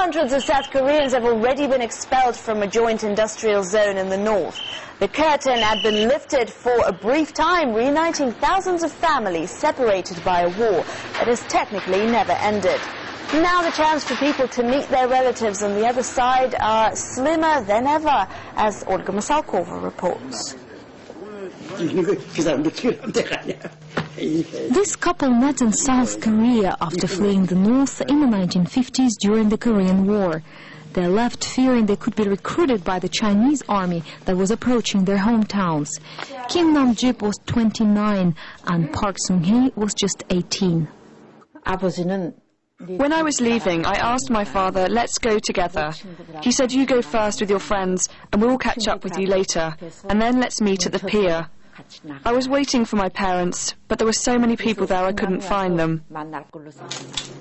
Hundreds of South Koreans have already been expelled from a joint industrial zone in the north. The curtain had been lifted for a brief time, reuniting thousands of families separated by a war that has technically never ended. Now the chance for people to meet their relatives on the other side are slimmer than ever, as Olga Masalkova reports. This couple met in South Korea after fleeing the north in the 1950s during the Korean War. They left fearing they could be recruited by the Chinese army that was approaching their hometowns. Kim Nam-jip was 29 and Park Sung-hee was just 18. When I was leaving, I asked my father, let's go together. He said, you go first with your friends and we'll catch up with you later, and then let's meet at the pier. I was waiting for my parents, but there were so many people there I couldn't find them.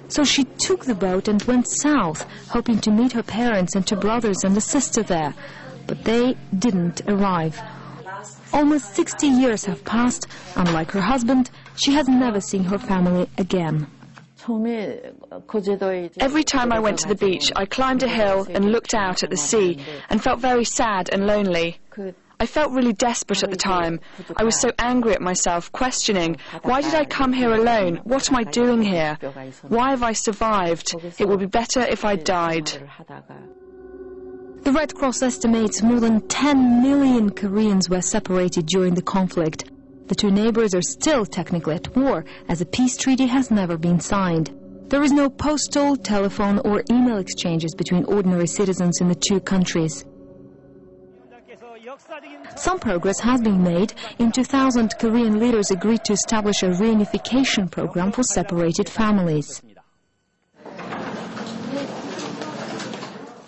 So she took the boat and went south, hoping to meet her parents and two brothers and a sister there. But they didn't arrive. Almost 60 years have passed, and like her husband, she has never seen her family again. Every time I went to the beach, I climbed a hill and looked out at the sea and felt very sad and lonely. I felt really desperate at the time. I was so angry at myself, questioning, why did I come here alone? What am I doing here? Why have I survived? It would be better if I died. The Red Cross estimates more than 10 million Koreans were separated during the conflict. The two neighbors are still technically at war, as a peace treaty has never been signed. There is no postal, telephone or email exchanges between ordinary citizens in the two countries. Some progress has been made. In 2000, Korean leaders agreed to establish a reunification program for separated families.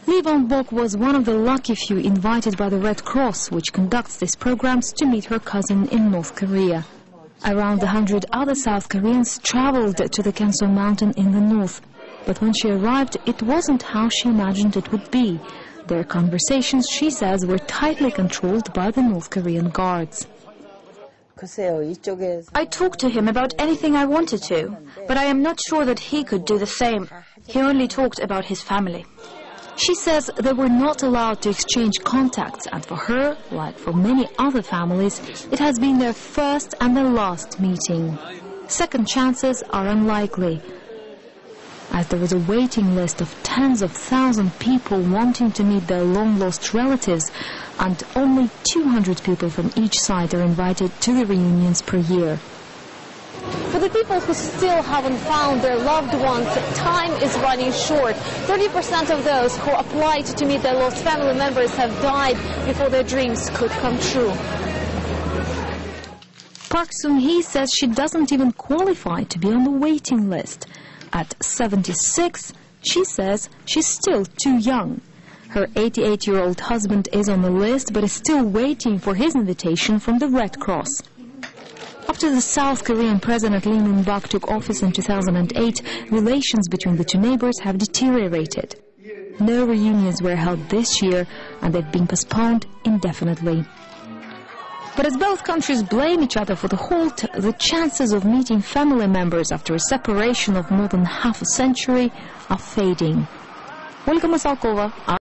Lee Won-bok was one of the lucky few invited by the Red Cross, which conducts these programs, to meet her cousin in North Korea. Around 100 other South Koreans traveled to the Kansong mountain in the north. But when she arrived, it wasn't how she imagined it would be. Their conversations, she says, were tightly controlled by the North Korean guards. I talked to him about anything I wanted to, but I am not sure that he could do the same. He only talked about his family. She says they were not allowed to exchange contacts, and for her, like for many other families, it has been their first and their last meeting. Second chances are unlikely, as there is a waiting list of tens of thousands of people wanting to meet their long-lost relatives, and only 200 people from each side are invited to the reunions per year. For the people who still haven't found their loved ones, time is running short. 30% of those who applied to meet their lost family members have died before their dreams could come true. Park Sung-hee says she doesn't even qualify to be on the waiting list. At 76, she says she's still too young. Her 88-year-old husband is on the list, but is still waiting for his invitation from the Red Cross. After the South Korean President Lee Myung-bak took office in 2008, relations between the two neighbors have deteriorated. No reunions were held this year, and they've been postponed indefinitely. But as both countries blame each other for the halt, the chances of meeting family members after a separation of more than half a century are fading. Olga Masalkova.